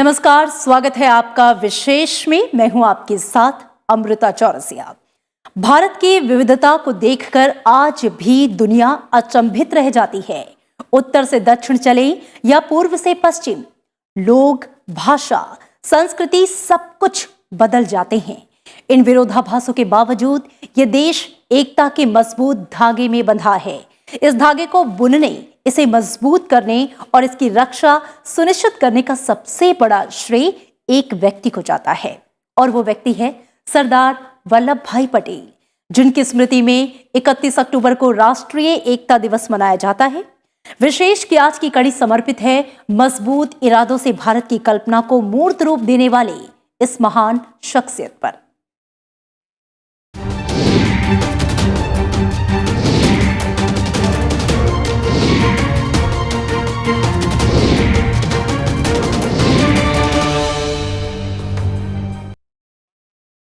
नमस्कार, स्वागत है आपका विशेष में। मैं हूं आपके साथ अमृता चौरसिया। भारत की विविधता को देखकर आज भी दुनिया अचंभित रह जाती है। उत्तर से दक्षिण चले या पूर्व से पश्चिम, लोग, भाषा, संस्कृति सब कुछ बदल जाते हैं। इन विरोधाभासों के बावजूद ये देश एकता के मजबूत धागे में बंधा है। इस धागे को बुनने, इसे मजबूत करने और इसकी रक्षा सुनिश्चित करने का सबसे बड़ा श्रेय एक व्यक्ति को जाता है, और वो व्यक्ति है सरदार वल्लभ भाई पटेल, जिनकी स्मृति में 31 अक्टूबर को राष्ट्रीय एकता दिवस मनाया जाता है। विशेष की आज की कड़ी समर्पित है मजबूत इरादों से भारत की कल्पना को मूर्त रूप देने वाले इस महान शख्सियत पर।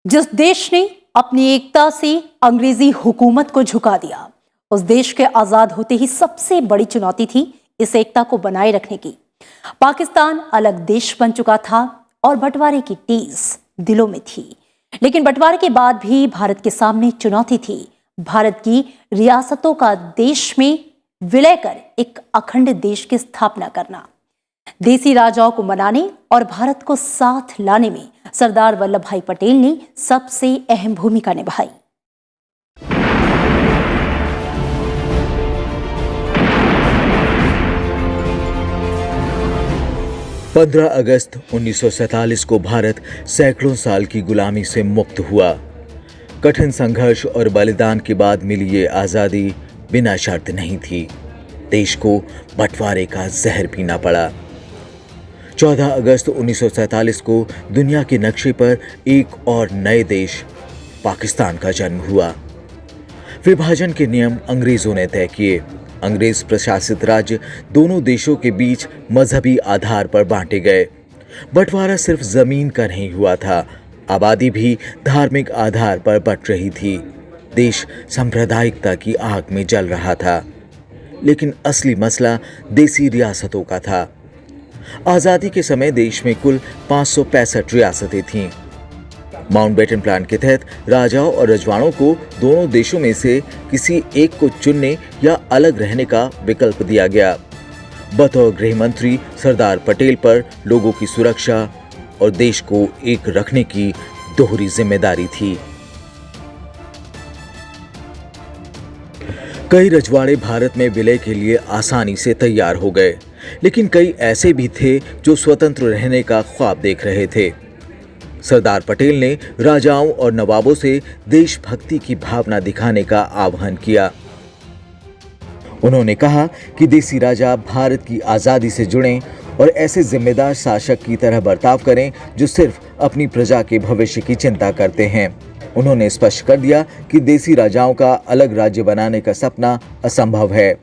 जिस देश ने अपनी एकता से अंग्रेजी हुकूमत को झुका दिया, उस देश के आजाद होते ही सबसे बड़ी चुनौती थी इस एकता को बनाए रखने की। पाकिस्तान अलग देश बन चुका था और बंटवारे की टीस दिलों में थी, लेकिन बंटवारे के बाद भी भारत के सामने चुनौती थी भारत की रियासतों का देश में विलय कर एक अखंड देश की स्थापना करना। देसी राजाओं को मनाने और भारत को साथ लाने में सरदार वल्लभ भाई पटेल ने सबसे अहम भूमिका निभाई। पंद्रह अगस्त 1947 को भारत सैकड़ों साल की गुलामी से मुक्त हुआ। कठिन संघर्ष और बलिदान के बाद मिली ये आजादी बिना शर्त नहीं थी। देश को बंटवारे का जहर पीना पड़ा। 14 अगस्त 1947 को दुनिया के नक्शे पर एक और नए देश पाकिस्तान का जन्म हुआ। विभाजन के नियम अंग्रेजों ने तय किए। अंग्रेज प्रशासित राज्य दोनों देशों के बीच मजहबी आधार पर बांटे गए। बंटवारा सिर्फ जमीन का नहीं हुआ था, आबादी भी धार्मिक आधार पर बंट रही थी। देश सांप्रदायिकता की आग में जल रहा था, लेकिन असली मसला देसी रियासतों का था। आजादी के समय देश में कुल 565 रियासतें थीं। माउंटबेटन प्लान के तहत राजाओं और रजवाड़ों को दोनों देशों में से किसी एक को चुनने या अलग रहने का विकल्प दिया गया। बतौर गृह मंत्री सरदार पटेल पर लोगों की सुरक्षा और देश को एक रखने की दोहरी जिम्मेदारी थी। कई रजवाड़े भारत में विलय के लिए आसानी से तैयार हो गए, लेकिन कई ऐसे भी थे जो स्वतंत्र रहने का ख्वाब देख रहे थे। सरदार पटेल ने राजाओं और नवाबों से देशभक्ति की भावना दिखाने का आह्वान किया। उन्होंने कहा कि देसी राजा भारत की आज़ादी से जुड़ें और ऐसे जिम्मेदार शासक की तरह बर्ताव करें जो सिर्फ अपनी प्रजा के भविष्य की चिंता करते हैं। उन्होंने स्पष्ट कर दिया कि देसी राजाओं का अलग राज्य बनाने का सपना असंभव है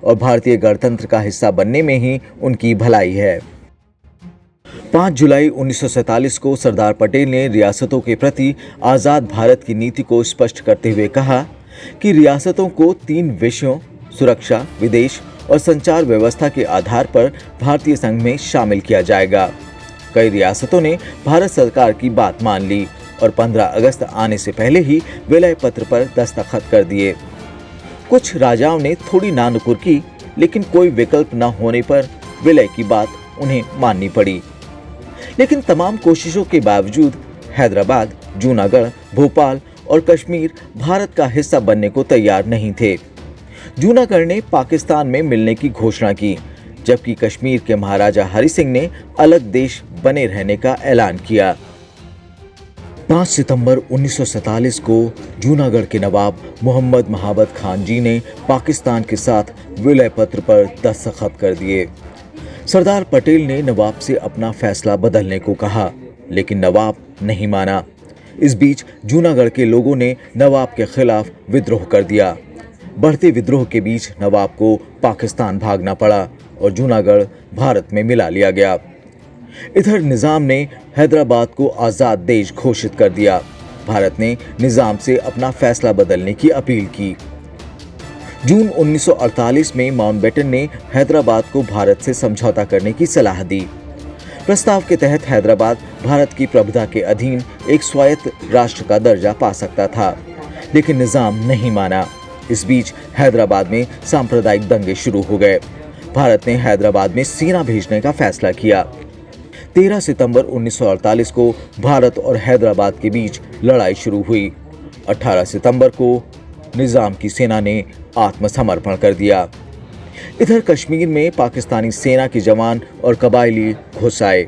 और भारतीय गणतंत्र का हिस्सा बनने में ही उनकी भलाई है। 5 जुलाई 1947 को सरदार पटेल ने रियासतों के प्रति आज़ाद भारत की नीति को स्पष्ट करते हुए कहा कि रियासतों को 3 विषयों सुरक्षा, विदेश और संचार व्यवस्था के आधार पर भारतीय संघ में शामिल किया जाएगा। कई रियासतों ने भारत सरकार की बात मान ली और 15 अगस्त आने से पहले ही विलय पत्र पर दस्तखत कर दिए। कुछ राजाओं ने थोड़ी नानुकुर की, लेकिन कोई विकल्प न होने पर विलय की बात उन्हें माननी पड़ी। लेकिन तमाम कोशिशों के बावजूद हैदराबाद, जूनागढ़, भोपाल और कश्मीर भारत का हिस्सा बनने को तैयार नहीं थे। जूनागढ़ ने पाकिस्तान में मिलने की घोषणा की, जबकि कश्मीर के महाराजा हरि सिंह ने अलग देश बने रहने का ऐलान किया। 5 सितंबर 1947 को जूनागढ़ के नवाब मोहम्मद महाबत खान जी ने पाकिस्तान के साथ विलय पत्र पर दस्तखत कर दिए। सरदार पटेल ने नवाब से अपना फैसला बदलने को कहा, लेकिन नवाब नहीं माना। इस बीच जूनागढ़ के लोगों ने नवाब के खिलाफ विद्रोह कर दिया। बढ़ते विद्रोह के बीच नवाब को पाकिस्तान भागना पड़ा और जूनागढ़ भारत में मिला लिया गया। इधर निजाम ने हैदराबाद को आज़ाद देश घोषित कर दिया। भारत ने निजाम से अपना फैसला बदलने की अपील की। जून 1948 में माउंटबेटन ने हैदराबाद को भारत से समझौता करने की सलाह दी। प्रस्ताव के तहत हैदराबाद भारत की प्रभुता के अधीन एक स्वायत्त राष्ट्र का दर्जा पा सकता था, लेकिन निजाम नहीं माना। इस बीच हैदराबाद में सांप्रदायिक दंगे शुरू हो गए। भारत ने हैदराबाद में सेना भेजने का फैसला किया। 13 सितंबर 1948 को भारत और हैदराबाद के बीच लड़ाई शुरू हुई। 18 सितंबर को निजाम की सेना ने आत्मसमर्पण कर दिया। इधर कश्मीर में पाकिस्तानी सेना के जवान और कबायली घुस आए।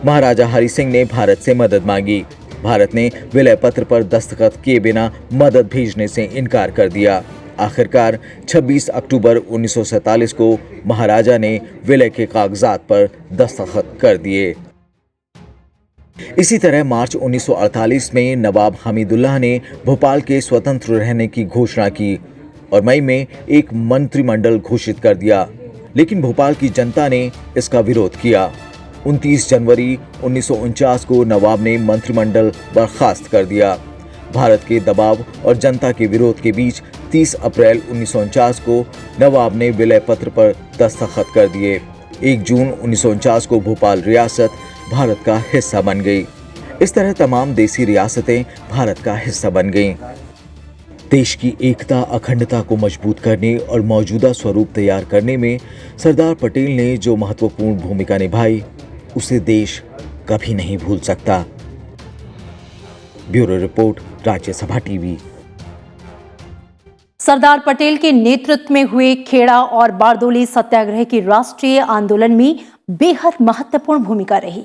महाराजा हरि सिंह ने भारत से मदद मांगी। भारत ने विलय पत्र पर दस्तखत किए बिना मदद भेजने से इनकार कर दिया। आखिरकार 26 अक्टूबर 1947 को महाराजा ने विलय के कागजात पर दस्तखत कर दिए। इसी तरह मार्च 1948 में नवाब हमीदुल्लाह ने भोपाल के स्वतंत्र रहने की घोषणा की और मई में एक मंत्रिमंडल घोषित कर दिया, लेकिन भोपाल की जनता ने इसका विरोध किया। 29 जनवरी 1949 को नवाब ने मंत्रिमंडल बर्खास्त कर दिया। भारत के दबाव और जनता के विरोध के बीच 30 अप्रैल 1949 को नवाब ने विलय पत्र पर दस्तखत कर दिए। 1 जून 1949 को भोपाल रियासत भारत का हिस्सा बन गई। इस तरह तमाम देसी रियासतें भारत का हिस्सा बन गईं। देश की एकता अखंडता को मजबूत करने और मौजूदा स्वरूप तैयार करने में सरदार पटेल ने जो महत्वपूर्ण भूमिका निभाई, उसे देश कभी नहीं भूल सकता। Bureau report, Rajya Sabha TV. Sardar Patel के नेतृत्व में हुए खेड़ा और बारदोली सत्याग्रह की राष्ट्रीय आंदोलन में बेहद महत्वपूर्ण भूमिका रही।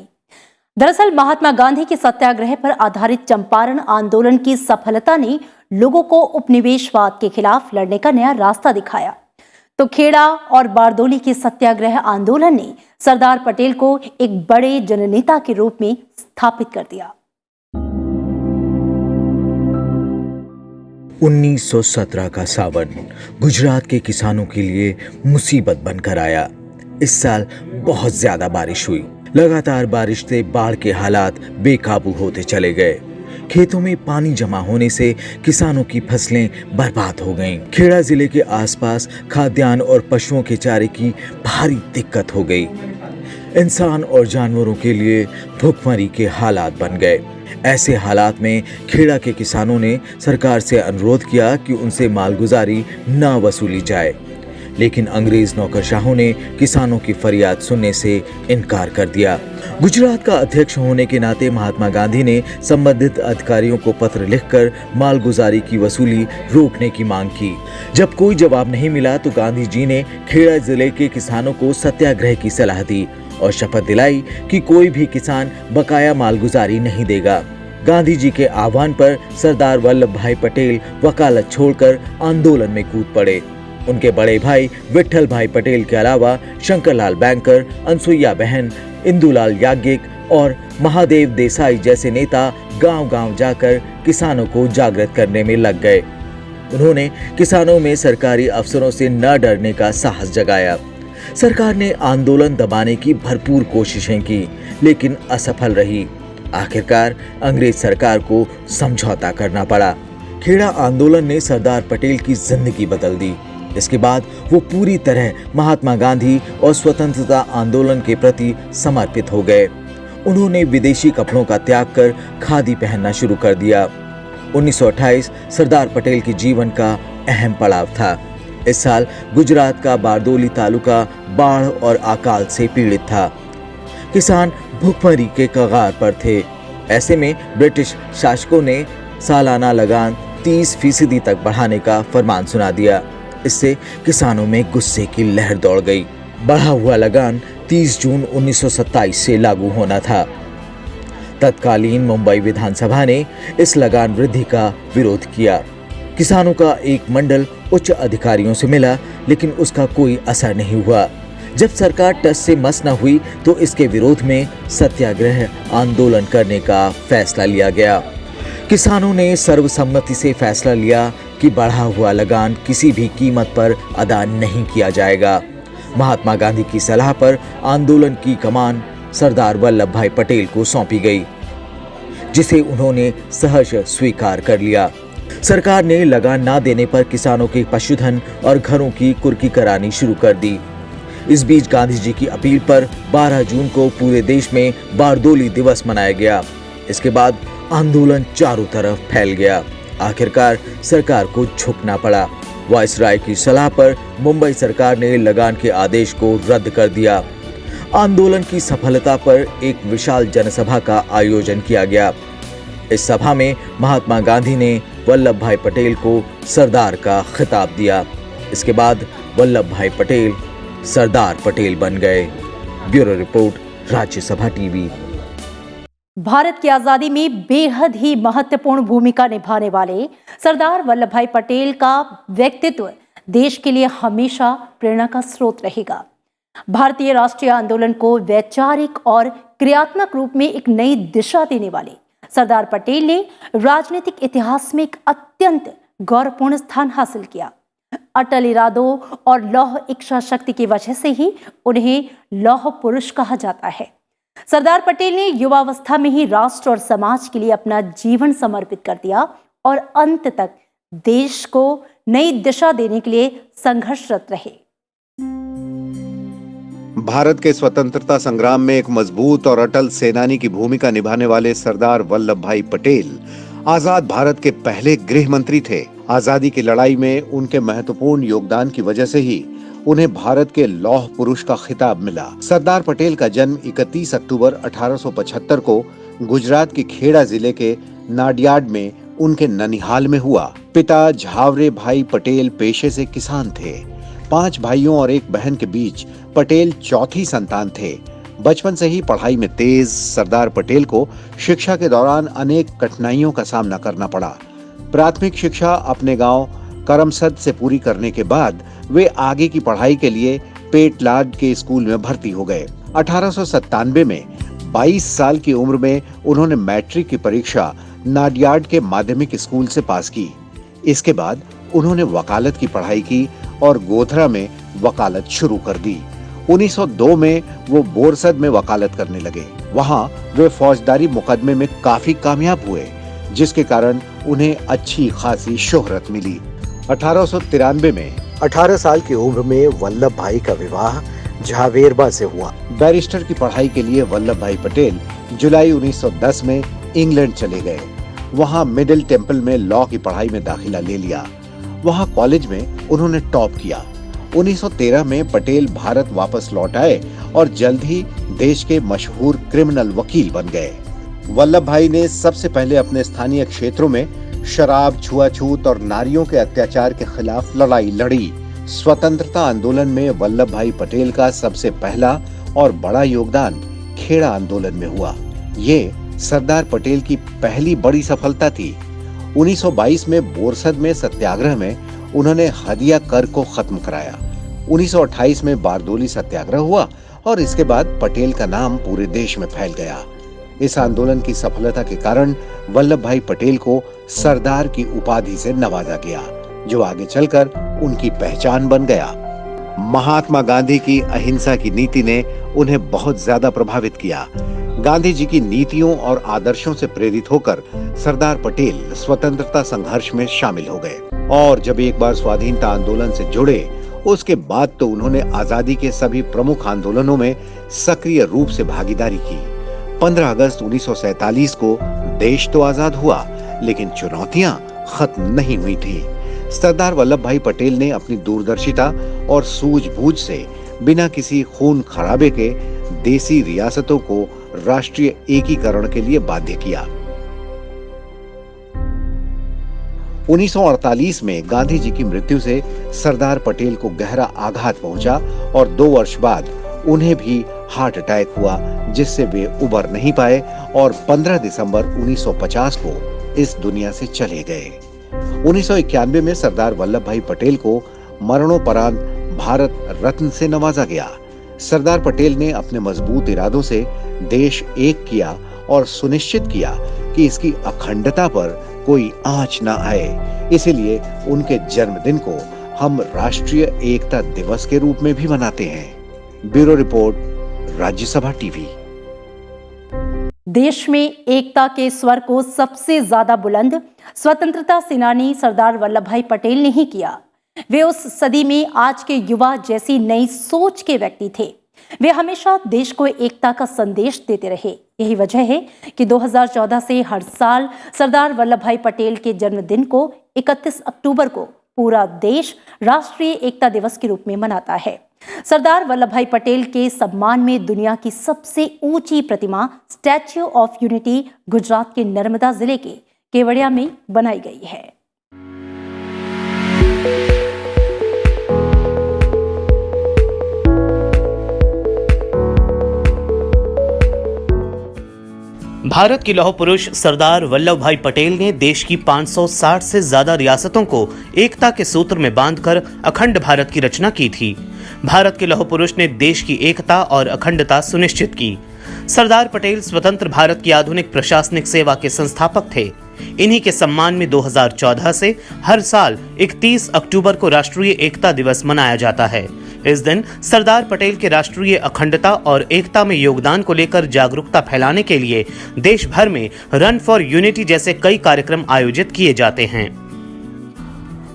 दरअसल महात्मा गांधी के सत्याग्रह पर आधारित चंपारण आंदोलन की सफलता ने लोगों को उपनिवेशवाद के खिलाफ लड़ने का नया रास्ता दिखाया। तो खेड़ा और बारदोली के सत्याग्रह आंदोलन ने सरदार पटेल को एक बड़े जननेता के रूप में स्थापित कर दिया। 1917 का सावन गुजरात के किसानों के लिए मुसीबत बनकर आया। इस साल बहुत ज्यादा बारिश हुई। लगातार बारिश से बाढ़ के हालात बेकाबू होते चले गए। खेतों में पानी जमा होने से किसानों की फसलें बर्बाद हो गईं। खेड़ा जिले के आसपास खाद्यान्न और पशुओं के चारे की भारी दिक्कत हो गई। इंसान और जानवरों के लिए भूखमरी के हालात बन गए। ऐसे हालात में खेड़ा के किसानों ने सरकार से अनुरोध किया कि उनसे मालगुजारी न वसूली जाए, लेकिन अंग्रेज नौकरशाहों ने किसानों की फरियाद सुनने से इनकार कर दिया। गुजरात का अध्यक्ष होने के नाते महात्मा गांधी ने संबंधित अधिकारियों को पत्र लिखकर मालगुजारी की वसूली रोकने की मांग की। जब कोई जवाब नहीं मिला तो गांधी जी ने खेड़ा जिले के किसानों को सत्याग्रह की सलाह दी और शपथ दिलाई कि कोई भी किसान बकाया मालगुजारी नहीं देगा। गांधी जी के आह्वान पर सरदार वल्लभ भाई पटेल वकालत छोड़कर आंदोलन में कूद पड़े। उनके बड़े भाई विट्ठल भाई पटेल के अलावा शंकरलाल बैंकर, अनसुईया बहन, इंदुलाल याज्ञिक और महादेव देसाई जैसे नेता गांव-गांव जाकर किसानों को जागृत करने में लग गए। उन्होंने किसानों में सरकारी अफसरों से न डरने का साहस जगाया। सरकार ने आंदोलन दबाने की भरपूर कोशिशें की, लेकिन असफल रही। आखिरकार अंग्रेज सरकार को समझौता करना पड़ा। खेड़ा आंदोलन ने सरदार पटेल की जिंदगी बदल दी। इसके बाद वो पूरी तरह महात्मा गांधी और स्वतंत्रता आंदोलन के प्रति समर्पित हो गए। उन्होंने विदेशी कपड़ों का त्याग कर खादी पहनना शुरू कर दिया। 1928 सरदार पटेल के जीवन का अहम पड़ाव था। इस साल गुजरात का बारदोली तालुका बाढ़ और अकाल से पीड़ित था। किसान भूखमरी के कगार पर थे। ऐसे में ब्रिटिश शासकों ने सालाना लगान 30% तक बढ़ाने का फरमान सुना दिया। इससे किसानों में गुस्से की लहर दौड़ गई। बढ़ा हुआ लगान 30 जून 1927 से लागू होना था। तत्कालीन मुंबई विधानसभा ने इस लगान वृद्धि का विरोध किया। किसानों का एक मंडल उच्च अधिकारियों से मिला, लेकिन उसका कोई असर नहीं हुआ। जब सरकार टस से मस न हुई तो इसके विरोध में सत्याग्रह आंदोलन करने का फैसला लिया गया। किसानों ने सर्वसम्मति से फैसला लिया कि बढ़ा हुआ लगान किसी भी कीमत पर अदा नहीं किया जाएगा। महात्मा गांधी की सलाह पर आंदोलन की कमान सरदार वल्लभ भाई पटेल को सौंपी गई, जिसे उन्होंने सहर्ष स्वीकार कर लिया। सरकार ने लगान ना देने पर किसानों के पशुधन और घरों की कुर्की करानी शुरू कर दी। इस बीच गांधी जी की अपील पर 12 जून को पूरे देश में बारदोली दिवस मनाया गया। इसके बाद आंदोलन चारों तरफ फैल गया। आखिरकार सरकार को झुकना पड़ा। वायसराय की सलाह पर मुंबई सरकार ने लगान के आदेश को रद्द कर दिया। आंदोलन की सफलता पर एक विशाल जनसभा का आयोजन किया गया। इस सभा में महात्मा गांधी ने वल्लभ भाई पटेल को सरदार का खिताब दिया। इसके बाद वल्लभ भाई पटेल सरदार पटेल बन गए। Bureau report, Rajya Sabha TV. Bharat की आजादी में बेहद ही महत्वपूर्ण भूमिका निभाने वाले सरदार वल्लभ भाई पटेल का व्यक्तित्व देश के लिए हमेशा प्रेरणा का स्रोत रहेगा। भारतीय राष्ट्रीय आंदोलन को वैचारिक और क्रियात्मक रूप में एक नई दिशा देने वाले सरदार पटेल ने राजनीतिक इतिहास में एक अत्यंत गौरवपूर्ण स्थान हासिल किया। अटल इरादों और लौह इच्छा शक्ति की वजह से ही उन्हें लौह पुरुष कहा जाता है। सरदार पटेल ने युवावस्था में ही राष्ट्र और समाज के लिए अपना जीवन समर्पित कर दिया और अंत तक देश को नई दिशा देने के लिए संघर्षरत रहे। भारत के स्वतंत्रता संग्राम में एक मजबूत और अटल सेनानी की भूमिका निभाने वाले सरदार वल्लभ भाई पटेल आजाद भारत के पहले गृह मंत्री थे। आजादी की लड़ाई में उनके महत्वपूर्ण योगदान की वजह से ही उन्हें भारत के लौह पुरुष का खिताब मिला। सरदार पटेल का जन्म 31 अक्टूबर 1875 को गुजरात के खेड़ा जिले के नाडियाड में उनके ननिहाल में हुआ। पिता झावरे भाई पटेल पेशे से किसान थे। 5 भाइयों और एक बहन के बीच पटेल चौथी संतान थे। बचपन से ही पढ़ाई में तेज सरदार पटेल को शिक्षा के दौरान अनेक कठिनाइयों का सामना करना पड़ा। प्राथमिक शिक्षा अपने गांव करमसद से पूरी करने के बाद वे आगे की पढ़ाई के लिए पेटलाद के स्कूल में भर्ती हो गए। 1897 में 22 साल की उम्र में उन्होंने मैट्रिक की परीक्षा नाडियाड के माध्यमिक स्कूल से पास की। इसके बाद उन्होंने वकालत की पढ़ाई की और गोधरा में वकालत शुरू कर दी। 1902 में वो बोरसद में वकालत करने लगे। वहां वे फौजदारी मुकदमे में काफी कामयाब हुए, जिसके कारण उन्हें अच्छी खासी शोहरत मिली। 1893 में 18 साल की उम्र में वल्लभ भाई का विवाह झावेरबा से हुआ। बैरिस्टर की पढ़ाई के लिए वल्लभ भाई पटेल जुलाई 1910 में इंग्लैंड चले गए। वहां मिडिल टेम्पल में लॉ की पढ़ाई में दाखिला ले लिया। वहां कॉलेज में उन्होंने टॉप किया। 1913 में पटेल भारत वापस लौट आए और जल्द ही देश के मशहूर क्रिमिनल वकील बन गए। वल्लभ भाई ने सबसे पहले अपने स्थानीय क्षेत्रों में शराब, छुआछूत और नारियों के अत्याचार के खिलाफ लड़ाई लड़ी। स्वतंत्रता आंदोलन में वल्लभ भाई पटेल का सबसे पहला और बड़ा योगदान खेड़ा आंदोलन में हुआ। ये सरदार पटेल की पहली बड़ी सफलता थी। 1922 में बोरसद में सत्याग्रह में उन्होंने हदिया कर को खत्म कराया। 1928 में बारदोली सत्याग्रह हुआ और इसके बाद पटेल का नाम पूरे देश में फैल गया। इस आंदोलन की सफलता के कारण वल्लभ भाई पटेल को सरदार की उपाधि से नवाजा गया, जो आगे चलकर उनकी पहचान बन गया। महात्मा गांधी की अहिंसा की नीति ने उन्हें बहुत ज्यादा प्रभावित किया। गांधी जी की नीतियों और आदर्शों से प्रेरित होकर सरदार पटेल स्वतंत्रता संघर्ष में शामिल हो गए और जब एक बार स्वाधीनता आंदोलन से जुड़े, उसके बाद तो उन्होंने आजादी के सभी प्रमुख आंदोलनों में सक्रिय रूप से भागीदारी की। 15 अगस्त 1947 को देश तो आजाद हुआ, लेकिन चुनौतियां खत्म नहीं हुई थी। सरदार वल्लभ भाई पटेल ने अपनी दूरदर्शिता और सूझबूझ से बिना किसी खून खराबे के देसी रियासतों को राष्ट्रीय एकीकरण के लिए बाध्य किया। 1948 में गांधी जी की मृत्यु से सरदार पटेल को गहरा आघात पहुंचा और 2 वर्ष बाद उन्हें भी हार्ट अटैक हुआ, जिससे वे उबर नहीं पाए और 15 दिसंबर 1950 को इस दुनिया से चले गए। 1991 में सरदार वल्लभ भाई पटेल को मरणोपरांत भारत रत्न से नवाजा गया। सरदार पटेल ने अपने मजबूत इरादों से देश एक किया और सुनिश्चित किया कि इसकी अखंडता पर कोई आंच न आए। इसीलिए उनके जन्मदिन को हम राष्ट्रीय एकता दिवस के रूप में भी मनाते हैं। Bureau report, Rajya Sabha TV. देश में एकता के स्वर को सबसे ज्यादा बुलंद स्वतंत्रता सेनानी सरदार वल्लभ भाई पटेल ने ही किया। वे उस सदी में आज के युवा जैसी नई सोच के व्यक्ति थे। वे हमेशा देश को एकता का संदेश देते रहे। यही वजह है कि 2014 से हर साल सरदार वल्लभ भाई पटेल के जन्मदिन को 31 अक्टूबर को पूरा देश राष्ट्रीय एकता दिवस के रूप में मनाता है। सरदार वल्लभ भाई पटेल के सम्मान में दुनिया की सबसे ऊंची प्रतिमा स्टैच्यू ऑफ यूनिटी गुजरात के नर्मदा जिले के केवड़िया में बनाई गई है। भारत के लौह पुरुष सरदार वल्लभ भाई पटेल ने देश की 560 से ज्यादा रियासतों को एकता के सूत्र में बांधकर अखंड भारत की रचना की थी। भारत के लौह पुरुष ने देश की एकता और अखंडता सुनिश्चित की। सरदार पटेल स्वतंत्र भारत की आधुनिक प्रशासनिक सेवा के संस्थापक थे। इन्हीं के सम्मान में 2014 से हर साल 31 अक्टूबर को राष्ट्रीय एकता दिवस मनाया जाता है। इस दिन सरदार पटेल के राष्ट्रीय अखंडता और एकता में योगदान को लेकर जागरूकता फैलाने के लिए देश भर में रन फॉर यूनिटी जैसे कई कार्यक्रम आयोजित किए जाते हैं।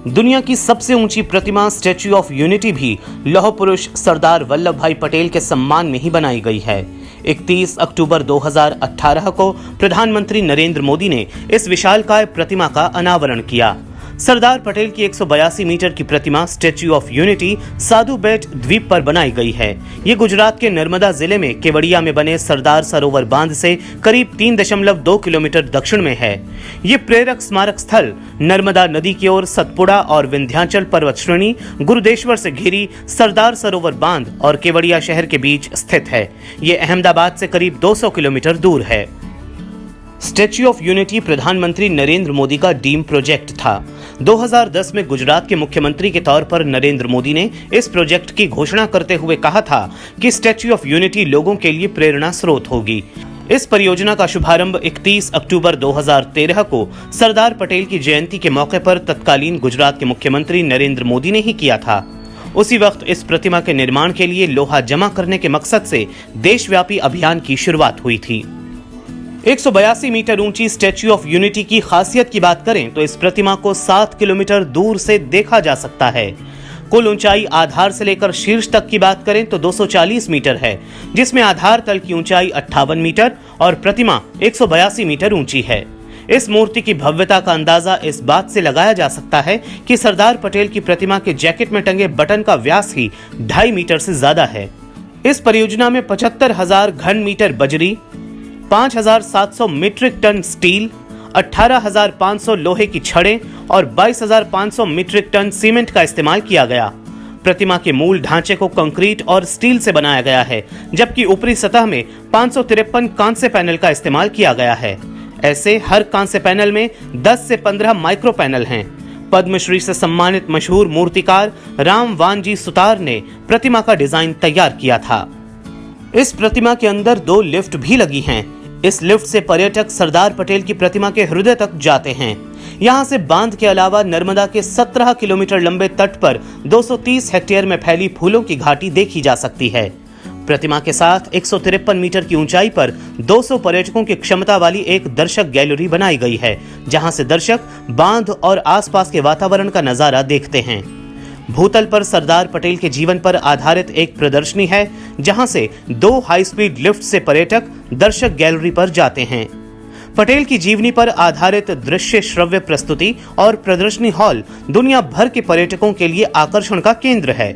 दुनिया की सबसे ऊंची प्रतिमा स्टैच्यू ऑफ यूनिटी भी लौह पुरुष सरदार वल्लभ भाई पटेल के सम्मान में ही बनाई गई है। 31 अक्टूबर 2018 को प्रधानमंत्री नरेंद्र मोदी ने इस विशालकाय प्रतिमा का अनावरण किया। सरदार पटेल की 182 मीटर की प्रतिमा स्टैच्यू ऑफ यूनिटी साधु बेट द्वीप पर बनाई गई है। ये गुजरात के नर्मदा जिले में केवड़िया में बने सरदार सरोवर बांध से करीब 3.2 किलोमीटर दक्षिण में है। ये प्रेरक स्मारक स्थल नर्मदा नदी की ओर सतपुड़ा और विंध्याचल पर्वत श्रेणी, गुरुदेश्वर से घिरी सरदार सरोवर बांध और केवड़िया शहर के बीच स्थित है। ये अहमदाबाद से करीब 200 किलोमीटर दूर है। स्टैच्यू ऑफ यूनिटी प्रधानमंत्री नरेंद्र मोदी का ड्रीम प्रोजेक्ट था। 2010 में गुजरात के मुख्यमंत्री के तौर पर नरेंद्र मोदी ने इस प्रोजेक्ट की घोषणा करते हुए कहा था कि स्टैच्यू ऑफ यूनिटी लोगों के लिए प्रेरणा स्रोत होगी। इस परियोजना का शुभारंभ 31 अक्टूबर 2013 को सरदार पटेल की जयंती के मौके पर तत्कालीन गुजरात के मुख्यमंत्री नरेंद्र मोदी ने ही किया था। उसी वक्त इस प्रतिमा के निर्माण के लिए लोहा जमा करने के मकसद से देशव्यापी अभियान की शुरुआत हुई थी। 182 मीटर ऊंची स्टैच्यू ऑफ यूनिटी की खासियत की बात करें तो इस प्रतिमा को 7 किलोमीटर दूर से देखा जा सकता है। कुल ऊंचाई आधार से लेकर शीर्ष तक की बात करें तो 240 मीटर है, जिसमें आधार तल की ऊंचाई 58 मीटर और प्रतिमा 182 मीटर ऊंची है। इस मूर्ति की भव्यता का अंदाजा इस बात से लगाया जा सकता है कि सरदार पटेल की प्रतिमा के जैकेट में टंगे बटन का व्यास ही 2.5 मीटर से ज्यादा है। इस परियोजना में 75,000 घन मीटर बजरी, 5,700 मीट्रिक टन स्टील, 18,500 लोहे की छड़ें और 22,500 मीट्रिक टन सीमेंट का इस्तेमाल किया गया। प्रतिमा के मूल ढांचे को कंक्रीट और स्टील से बनाया गया है, जबकि ऊपरी सतह में 553 कांस्य पैनल का इस्तेमाल किया गया है। ऐसे हर कांस्य पैनल में 10 से 15 माइक्रो पैनल हैं। पद्मश्री से सम्मानित मशहूर मूर्तिकार राम वानजी सुतार ने प्रतिमा का डिजाइन तैयार किया था। इस प्रतिमा के अंदर 2 लिफ्ट भी लगी हैं। इस लिफ्ट से पर्यटक सरदार पटेल की प्रतिमा के हृदय तक जाते हैं। यहाँ से बांध के अलावा नर्मदा के 17 किलोमीटर लंबे तट पर 230 हेक्टेयर में फैली फूलों की घाटी देखी जा सकती है। प्रतिमा के साथ 153 मीटर की ऊंचाई पर 200 पर्यटकों की क्षमता वाली एक दर्शक गैलरी बनाई गई है, जहां से दर्शक बांध और आसपास के वातावरण का नजारा देखते हैं। भूतल पर सरदार पटेल के जीवन पर आधारित एक प्रदर्शनी है, जहां से 2 हाई स्पीड लिफ्ट से पर्यटक दर्शक गैलरी पर जाते हैं। पटेल की जीवनी पर आधारित दृश्य श्रव्य प्रस्तुति और प्रदर्शनी हॉल दुनिया भर के पर्यटकों के लिए आकर्षण का केंद्र है।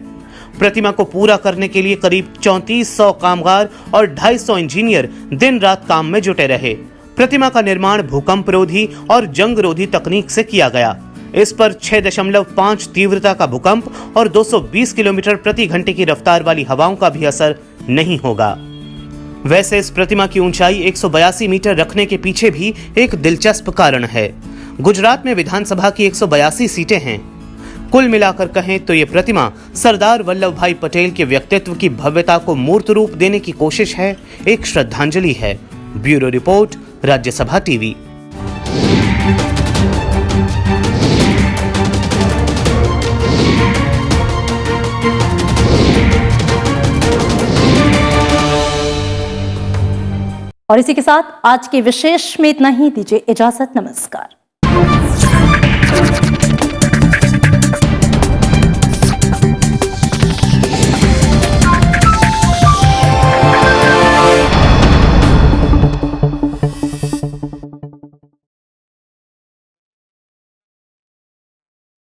प्रतिमा को पूरा करने के लिए करीब 3400 कामगार और 250 इंजीनियर दिन रात काम में जुटे रहे। प्रतिमा का निर्माण भूकंप रोधी और जंग रोधी तकनीक से किया गया। इस पर 6.5 तीव्रता का भूकंप और 220 किलोमीटर प्रति घंटे की रफ्तार वाली हवाओं का भी असर नहीं होगा। वैसे इस प्रतिमा की ऊंचाई 182 मीटर रखने के पीछे भी एक दिलचस्प कारण है। गुजरात में विधानसभा की 182 सीटें हैं। कुल मिलाकर कहें तो ये प्रतिमा सरदार वल्लभ भाई पटेल के व्यक्तित्व की भव्यता को मूर्त रूप देने की कोशिश है, एक श्रद्धांजलि है। Bureau report, Rajya Sabha TV. और इसी के साथ आज के विशेष में इतना ही। दीजिए इजाजत, नमस्कार।